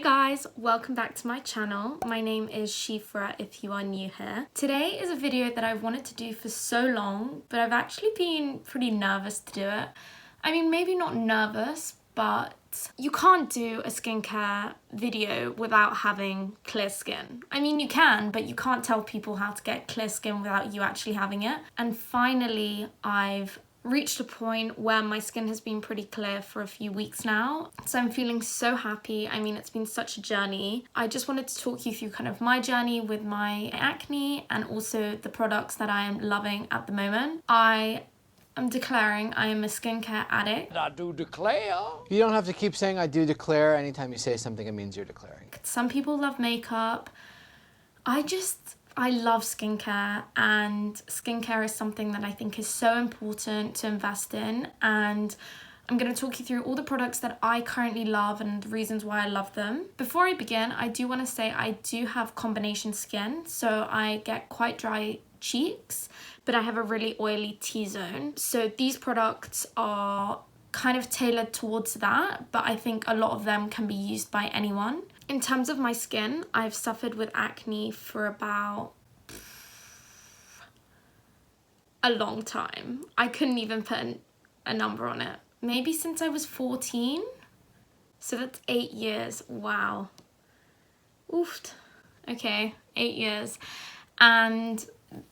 guys, welcome back to my channel. My name is Shifra if you are new here. Today is a video that I've wanted to do for so long, but I've actually been pretty nervous to do it. I mean, maybe not nervous, but you can't do a skincare video without having clear skin. I mean, you can, but you can't tell people how to get clear skin without you actually having it. And finally, I've reached a point where my skin has been pretty clear for a few weeks now. So I'm feeling so happy. I mean, it's been such a journey. I just wanted to talk you through kind of my journey with my acne and also the products that I am loving at the moment. I'm declaring I am a skincare addict. I do declare. You don't have to keep saying I do declare. Anytime you say something, it means you're declaring. Some people love makeup. I love skincare, and skincare is something that I think is so important to invest in, and I'm going to talk you through all the products that I currently love and the reasons why I love them. Before I begin, I do want to say I do have combination skin, so I get quite dry cheeks, but I have a really oily T-zone. So these products are kind of tailored towards that, but I think a lot of them can be used by anyone. In terms of my skin, I've suffered with acne for about a long time. I couldn't even put a number on it. Maybe since I was 14. So that's 8 years. Wow. Oof. Okay, 8 years. And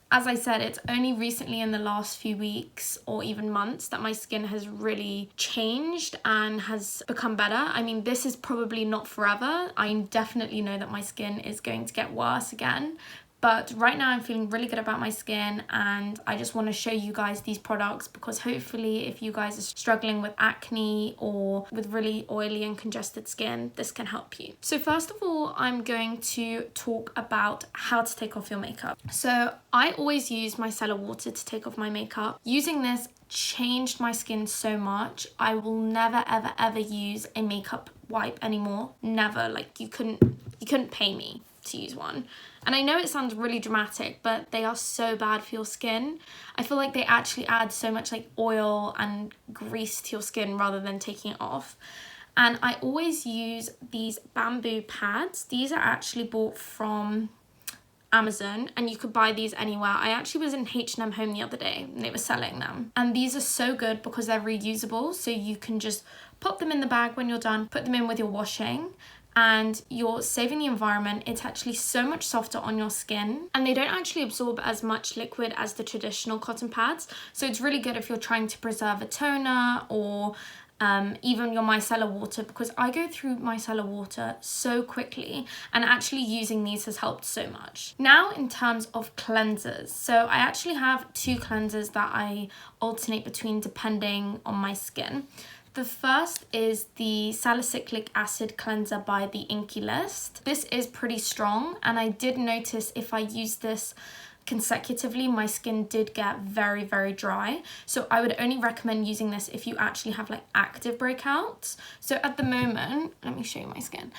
as I said, it's only recently in the last few weeks or even months that my skin has really changed and has become better. I mean, this is probably not forever. I definitely know that my skin is going to get worse again. But right now I'm feeling really good about my skin, and I just want to show you guys these products because hopefully if you guys are struggling with acne or with really oily and congested skin, this can help you. So first of all, I'm going to talk about how to take off your makeup. So I always use micellar water to take off my makeup. Using this changed my skin so much. I will never ever use a makeup wipe anymore. Never. Like you couldn't pay me to use one. And I know it sounds really dramatic, but they are so bad for your skin. I feel like they actually add so much like oil and grease to your skin rather than taking it off. And I always use these bamboo pads. These are actually bought from Amazon, and you could buy these anywhere. I actually was in H&M Home the other day and they were selling them. And these are so good because they're reusable. So you can just pop them in the bag when you're done, put them in with your washing, and you're saving the environment. It's actually so much softer on your skin, and they don't actually absorb as much liquid as the traditional cotton pads. So it's really good if you're trying to preserve a toner or even your micellar water, because I go through micellar water so quickly, and actually using these has helped so much. Now in terms of cleansers, so I actually have 2 cleansers that I alternate between depending on my skin. The first is the salicylic acid cleanser by the Inky List. This is pretty strong, and I did notice if I use this consecutively, my skin did get very dry. So I would only recommend using this if you actually have like active breakouts. So at the moment, let me show you my skin.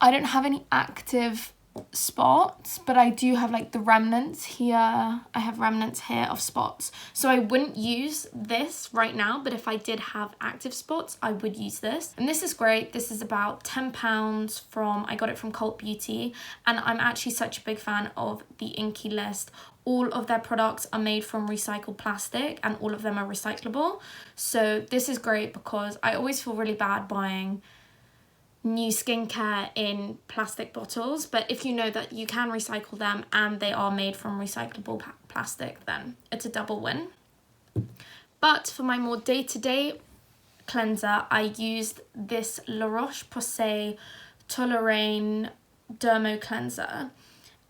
I don't have any active spots, but I do have like the remnants here. I have remnants here of spots. So I wouldn't use this right now, but if I did have active spots, I would use this. And this is great. This is about £10 I got it from Cult Beauty, and I'm actually such a big fan of the Inky List. All of their products are made from recycled plastic, and all of them are recyclable. So this is great because I always feel really bad buying new skincare in plastic bottles, but if you know that you can recycle them and they are made from recyclable plastic, then it's a double win. But for my more day-to-day cleanser, I used this La Roche-Posay Tolérane Dermo Cleanser,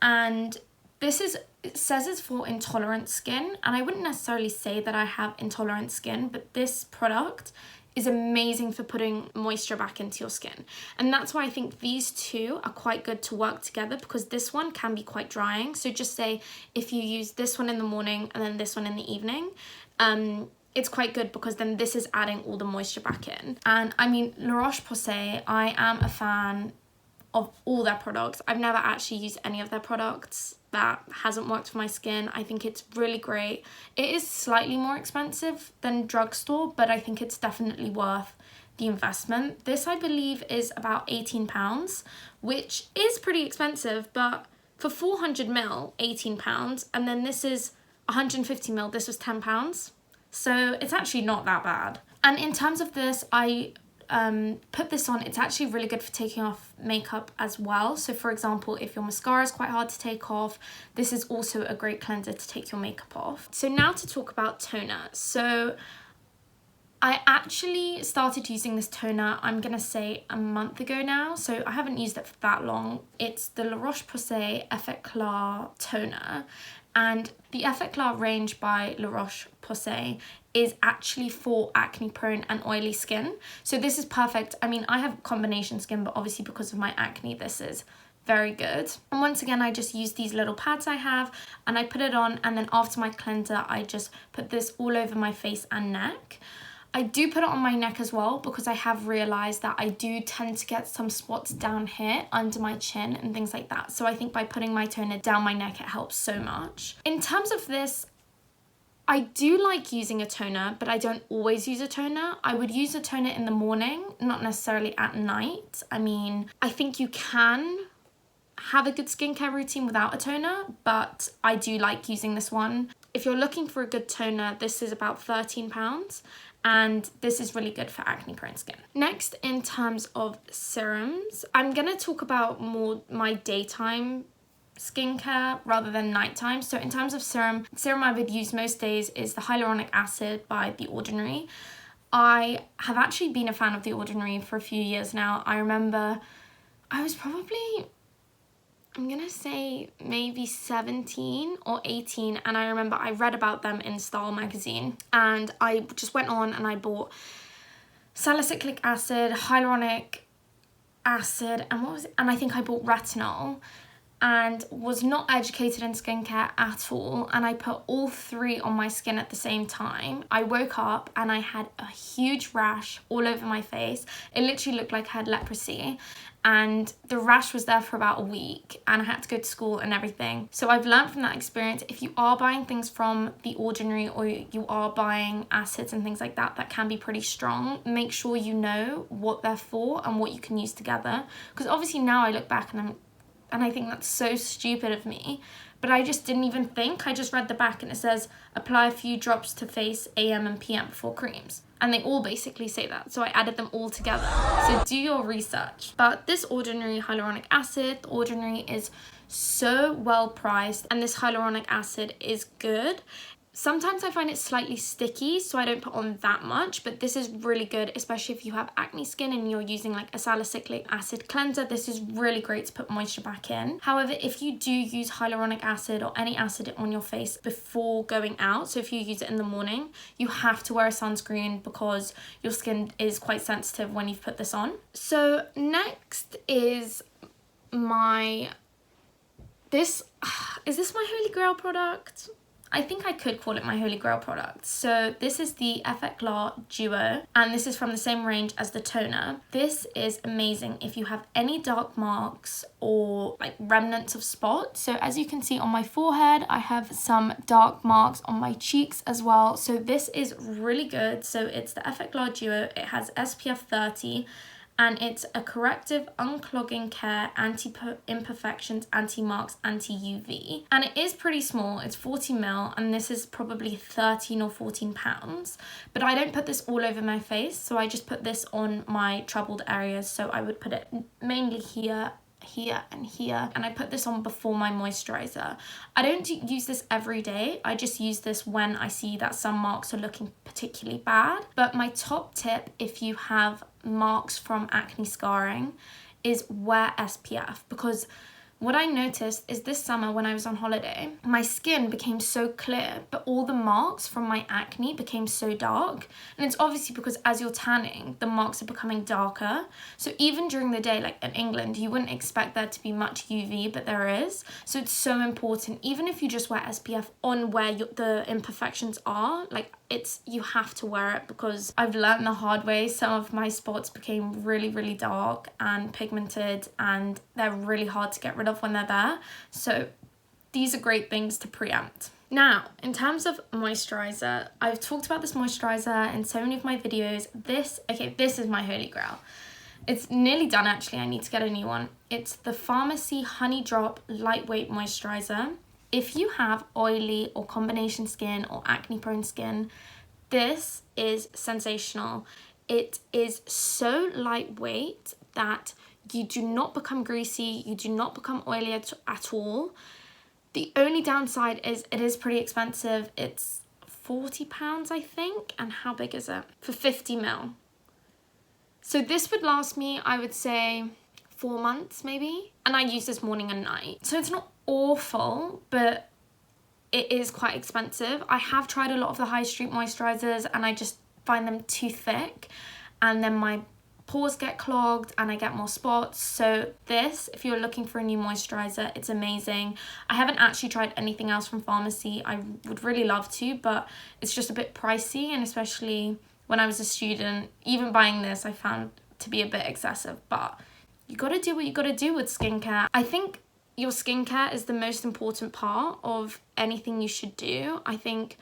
and it says it's for intolerant skin, and I wouldn't necessarily say that I have intolerant skin, but this product is amazing for putting moisture back into your skin. And that's why I think these two are quite good to work together, because this one can be quite drying. So just say if you use this one in the morning and then this one in the evening, it's quite good because then this is adding all the moisture back in. And I mean, La Roche-Posay, I am a fan of all their products. I've never actually used any of their products that hasn't worked for my skin. I think it's really great. It is slightly more expensive than drugstore, but I think it's definitely worth the investment. This, I believe, is about £18, which is pretty expensive, but for 400ml, £18, and then this is 150ml, this was £10. So it's actually not that bad. And in terms of this, I put this on. It's actually really good for taking off makeup as well. So for example, if your mascara is quite hard to take off, this is also a great cleanser to take your makeup off. So now to talk about toner. So I actually started using this toner, I'm gonna say a month ago now, so I haven't used it for that long. It's the La Roche-Posay Effet Clar toner, and the Effet Clar range by La Roche-Posay is actually for acne prone and oily skin. So this is perfect. I mean, I have combination skin, but obviously because of my acne, this is very good. And once again, I just use these little pads I have and I put it on, and then after my cleanser, I just put this all over my face and neck. I do put it on my neck as well because I have realised that I do tend to get some spots down here under my chin and things like that. So I think by putting my toner down my neck, it helps so much. In terms of this, I do like using a toner, but I don't always use a toner. I would use a toner in the morning, not necessarily at night. I mean, I think you can have a good skincare routine without a toner, but I do like using this one. If you're looking for a good toner, this is about £13. And this is really good for acne prone skin. Next, in terms of serums, I'm gonna talk about more my daytime skincare rather than nighttime. So in terms of serum I would use most days is the hyaluronic acid by The Ordinary. I have actually been a fan of The Ordinary for a few years now. I remember I was probably, I'm gonna say maybe 17 or 18, and I remember I read about them in Style magazine, and I just went on and I bought salicylic acid, hyaluronic acid, and what was it? And I think I bought retinol, and was not educated in skincare at all, and I put all three on my skin at the same time. I woke up and I had a huge rash all over my face. It literally looked like I had leprosy, and the rash was there for about a week, and I had to go to school and everything. So I've learned from that experience, if you are buying things from The Ordinary or you are buying acids and things like that that can be pretty strong, make sure you know what they're for and what you can use together. Because obviously now I look back and I think that's so stupid of me, but I just didn't even think. I just read the back and it says, apply a few drops to face AM and PM before creams. And they all basically say that. So I added them all together. So do your research. But this Ordinary hyaluronic acid, The Ordinary is so well priced, and this hyaluronic acid is good. Sometimes I find it slightly sticky, so I don't put on that much, but this is really good, especially if you have acne skin and you're using like a salicylic acid cleanser. This is really great to put moisture back in. However, if you do use hyaluronic acid or any acid on your face before going out, so if you use it in the morning, you have to wear a sunscreen because your skin is quite sensitive when you've put this on. So next is is this my holy grail product? I think I could call it my holy grail product. So this is the Effet Clar Duo, and this is from the same range as the toner. This is amazing if you have any dark marks or like remnants of spots. So as you can see on my forehead, I have some dark marks on my cheeks as well. So this is really good. So it's the Effet Clar Duo. It has SPF 30. And it's a corrective, unclogging care, anti-imperfections, anti-marks, anti-UV. And it is pretty small, it's 40ml, and this is probably 13 or 14 pounds. But I don't put this all over my face, so I just put this on my troubled areas. So I would put it mainly here, here and here, and I put this on before my moisturiser. I don't use this every day, I just use this when I see that some marks are looking particularly bad. But my top tip, if you have marks from acne scarring, is wear SPF, because what I noticed is this summer when I was on holiday, my skin became so clear, but all the marks from my acne became so dark. And it's obviously because as you're tanning, the marks are becoming darker. So even during the day, like in England, you wouldn't expect there to be much UV, but there is. So it's so important, even if you just wear SPF on where the imperfections are, like you have to wear it, because I've learned the hard way. Some of my spots became really, really dark and pigmented, and they're really hard to get rid of when they're there. So these are great things to preempt. Now, in terms of moisturiser, I've talked about this moisturiser in so many of my videos. This is my holy grail. It's nearly done actually, I need to get a new one. It's the Pharmacy Honey Drop Lightweight Moisturiser. If you have oily or combination skin or acne prone skin, this is sensational. It is so lightweight that you do not become greasy, you do not become oily at all. The only downside is it is pretty expensive. It's £40, I think. And how big is it? For 50ml. So this would last me, I would say, 4 months maybe. And I use this morning and night. So it's not awful, but it is quite expensive. I have tried a lot of the high street moisturisers and I just find them too thick. And then my pores get clogged and I get more spots. So this, if you're looking for a new moisturiser, it's amazing. I haven't actually tried anything else from Pharmacy. I would really love to, but it's just a bit pricey, and especially when I was a student, even buying this I found to be a bit excessive. But you gotta do what you gotta do with skincare. I think your skincare is the most important part of anything you should do. I think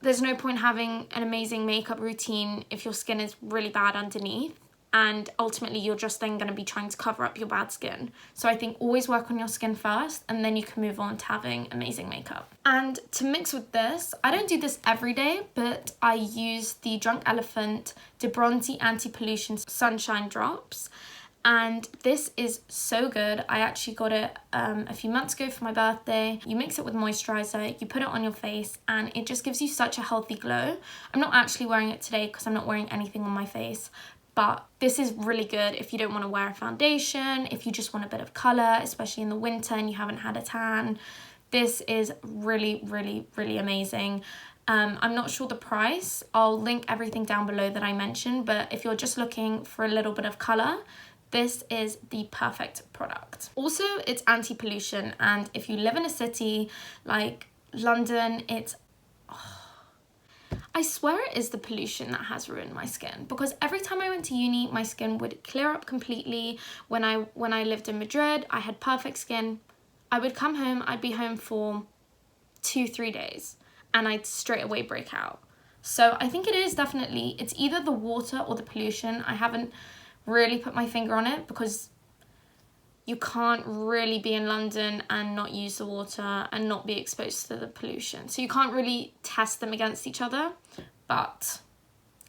there's no point having an amazing makeup routine if your skin is really bad underneath, and ultimately you're just then going to be trying to cover up your bad skin. So I think always work on your skin first, and then you can move on to having amazing makeup. And to mix with this, I don't do this every day, but I use the Drunk Elephant De Bronzy Anti-Pollution Sunshine Drops. And this is so good. I actually got it a few months ago for my birthday. You mix it with moisturiser, you put it on your face, and it just gives you such a healthy glow. I'm not actually wearing it today because I'm not wearing anything on my face, but this is really good if you don't want to wear a foundation, if you just want a bit of colour, especially in the winter and you haven't had a tan. This is really, really, really amazing. I'm not sure the price. I'll link everything down below that I mentioned, but if you're just looking for a little bit of colour, this is the perfect product. Also, it's anti-pollution, and if you live in a city like London, I swear it is the pollution that has ruined my skin, because every time I went to uni, my skin would clear up completely. When I lived in Madrid, I had perfect skin. I would come home, I'd be home for 2-3 days, and I'd straight away break out. So I think it is definitely, it's either the water or the pollution. I haven't really put my finger on it, because you can't really be in London and not use the water and not be exposed to the pollution. So you can't really test them against each other. But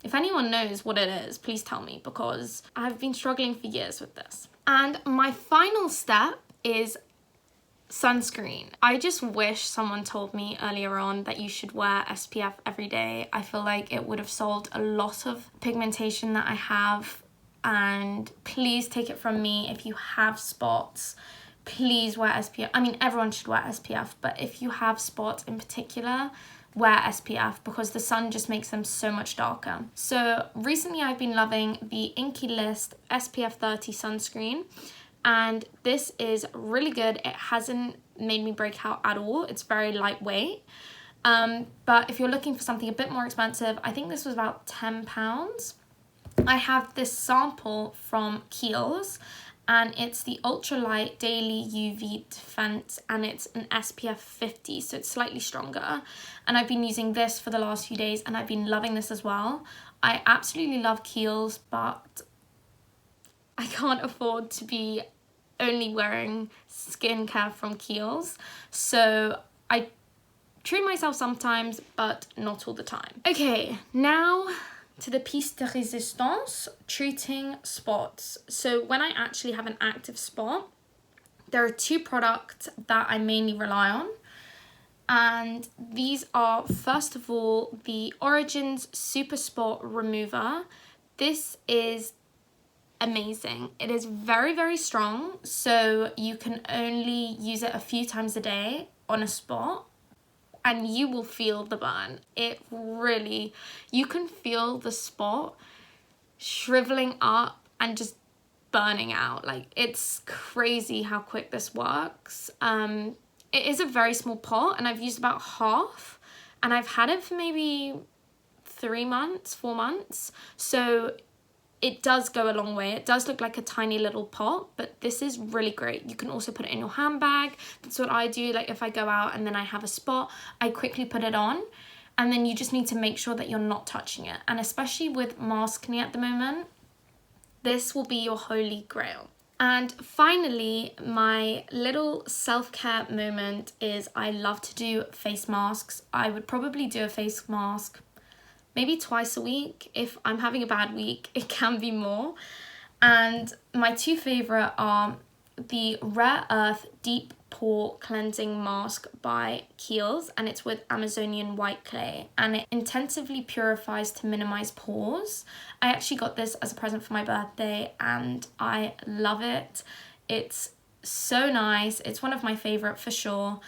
if anyone knows what it is, please tell me, because I've been struggling for years with this. And my final step is sunscreen. I just wish someone told me earlier on that you should wear SPF every day. I feel like it would have solved a lot of pigmentation that I have. And please take it from me, if you have spots, please wear SPF. I mean, everyone should wear SPF, but if you have spots in particular, wear SPF, because the sun just makes them so much darker. So recently I've been loving the Inky List SPF 30 sunscreen, and this is really good. It hasn't made me break out at all. It's very lightweight. But if you're looking for something a bit more expensive, I think this was about £10. I have this sample from Kiehl's, and it's the Ultralight Daily UV Defense, and it's an SPF 50, so it's slightly stronger. And I've been using this for the last few days, and I've been loving this as well. I absolutely love Kiehl's, but I can't afford to be only wearing skincare from Kiehl's, so I treat myself sometimes, but not all the time. Okay, now to the piece de resistance, treating spots. So when I actually have an active spot, there are 2 products that I mainly rely on. And these are, first of all, the Origins Super Spot Remover. This is amazing. It is very, very strong, so you can only use it a few times a day on a spot, and you will feel the burn. It really, you can feel the spot shriveling up and just burning out. Like, it's crazy how quick this works. It is a very small pot, and I've used about half, and I've had it for maybe 3 months, 4 months. So it does go a long way. It does look like a tiny little pot, but this is really great. You can also put it in your handbag. That's what I do. Like if I go out and then I have a spot, I quickly put it on. And then you just need to make sure that you're not touching it. And especially with maskne at the moment, this will be your holy grail. And finally, my little self-care moment is I love to do face masks. I would probably do a face mask maybe twice a week. If I'm having a bad week, it can be more. And my two favorite are the Rare Earth Deep Pore Cleansing Mask by Kiehl's, and it's with Amazonian white clay, and it intensively purifies to minimize pores. I actually got this as a present for my birthday and I love it. It's so nice. It's one of my favorite for sure.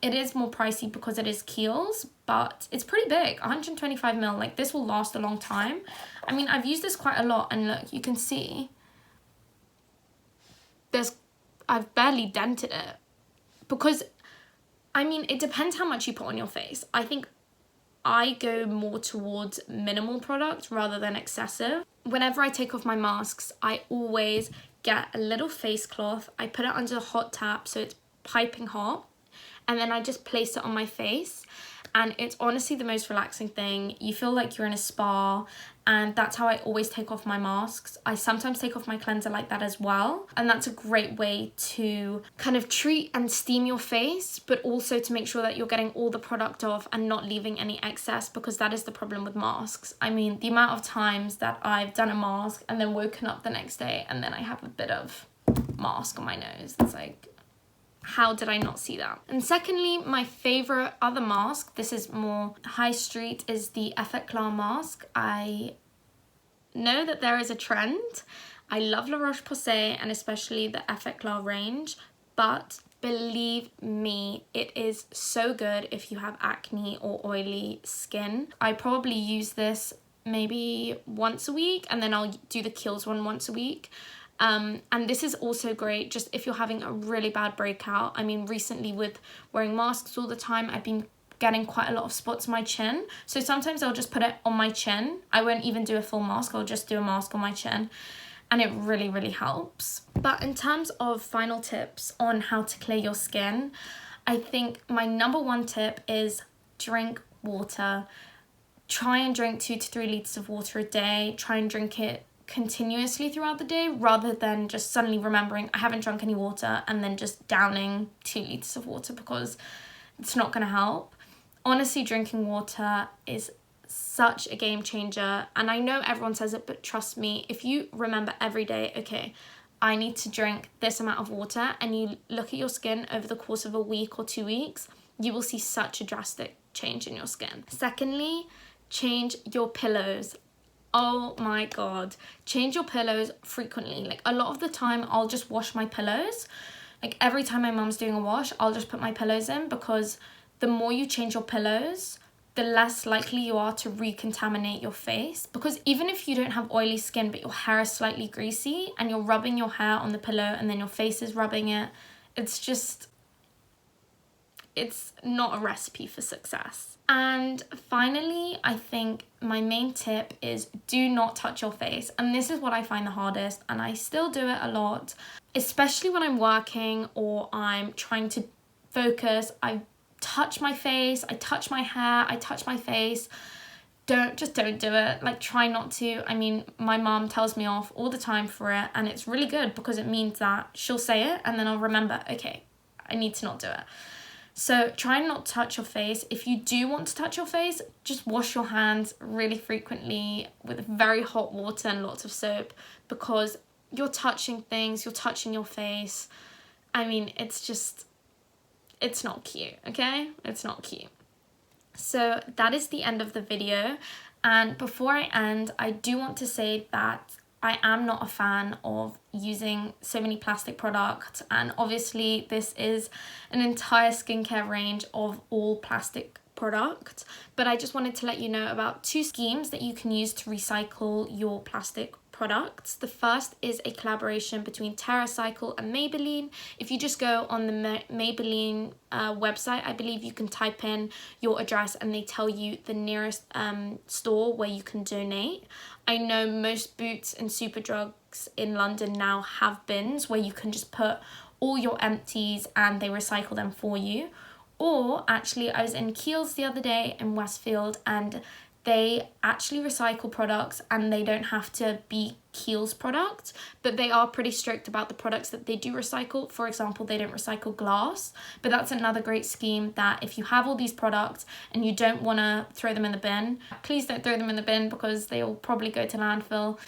It is more pricey because it is Kiehl's, but it's pretty big, 125 ml. Like this will last a long time. I mean, I've used this quite a lot, and look, you can see I've barely dented it, because I mean, it depends how much you put on your face. I think I go more towards minimal product rather than excessive. Whenever I take off my masks, I always get a little face cloth. I put it under a hot tap so it's piping hot, and then I just place it on my face, and it's honestly the most relaxing thing. You feel like you're in a spa, and that's how I always take off my masks. I sometimes take off my cleanser like that as well, and that's a great way to kind of treat and steam your face, but also to make sure that you're getting all the product off and not leaving any excess, because that is the problem with masks. I mean, the amount of times that I've done a mask and then woken up the next day and then I have a bit of mask on my nose. It's like, how did I not see that? And secondly, my favorite other mask, this is more high street, is the Effet Klar mask. I know that there is a trend. I love La Roche-Posay and especially the Effet Klar range, but believe me, it is so good if you have acne or oily skin. I probably use this maybe once a week, and then I'll do the Kiehl's one once a week. And this is also great just if you're having a really bad breakout. I mean, recently with wearing masks all the time, I've been getting quite a lot of spots on my chin. So sometimes I'll just put it on my chin. I won't even do a full mask. I'll just do a mask on my chin. And it really, really helps. But in terms of final tips on how to clear your skin, I think my number one tip is drink water. Try and drink 2 to 3 liters of water a day. Try and drink it continuously throughout the day, rather than just suddenly remembering I haven't drunk any water and then just downing 2 liters of water, because it's not going to help. Honestly, drinking water is such a game changer, and I know everyone says it, but trust me, if you remember every day, okay, I need to drink this amount of water, and you look at your skin over the course of a week or 2 weeks, you will see such a drastic change in your skin. Secondly, change your pillows. Oh my god, change your pillows frequently. Like a lot of the time I'll just wash my pillows. Like every time my mum's doing a wash, I'll just put my pillows in, because the more you change your pillows, the less likely you are to recontaminate your face. Because even if you don't have oily skin but your hair is slightly greasy and you're rubbing your hair on the pillow and then your face is rubbing it, it's not a recipe for success. And finally, I think my main tip is do not touch your face. And this is what I find the hardest, and I still do it a lot, especially when I'm working or I'm trying to focus. I touch my face, I touch my hair, I touch my face. Don't do it. Like, try not to. I mean, my mom tells me off all the time for it, and it's really good because it means that she'll say it and then I'll remember, okay, I need to not do it. So try and not touch your face. If you do want to touch your face, just wash your hands really frequently with very hot water and lots of soap, because you're touching things, you're touching your face. I mean, it's not cute, okay? It's not cute. So that is the end of the video. And before I end, I do want to say that I am not a fan of using so many plastic products, and obviously this is an entire skincare range of all plastic products, but I just wanted to let you know about 2 schemes that you can use to recycle your plastic products. The first is a collaboration between TerraCycle and Maybelline. If you just go on the Maybelline website, I believe you can type in your address and they tell you the nearest store where you can donate. I know most Boots and Superdrugs in London now have bins where you can just put all your empties and they recycle them for you. Or actually, I was in Kiehl's the other day in Westfield and they actually recycle products and they don't have to be Kiehl's products, but they are pretty strict about the products that they do recycle. For example, they don't recycle glass, but that's another great scheme that if you have all these products and you don't want to throw them in the bin, please don't throw them in the bin because they will probably go to landfill.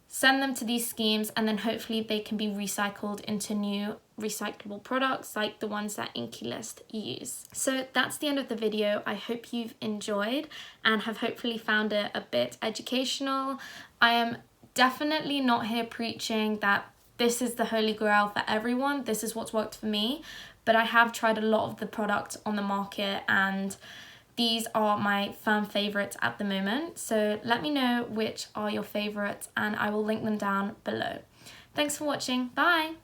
Send them to these schemes and then hopefully they can be recycled into new recyclable products like the ones that Inky List use. So that's the end of the video. I hope you've enjoyed and have hopefully found it a bit educational. I am definitely not here preaching that this is the holy grail for everyone. This is what's worked for me, but I have tried a lot of the products on the market and these are my firm favourites at the moment, so let me know which are your favourites and I will link them down below. Thanks for watching, bye!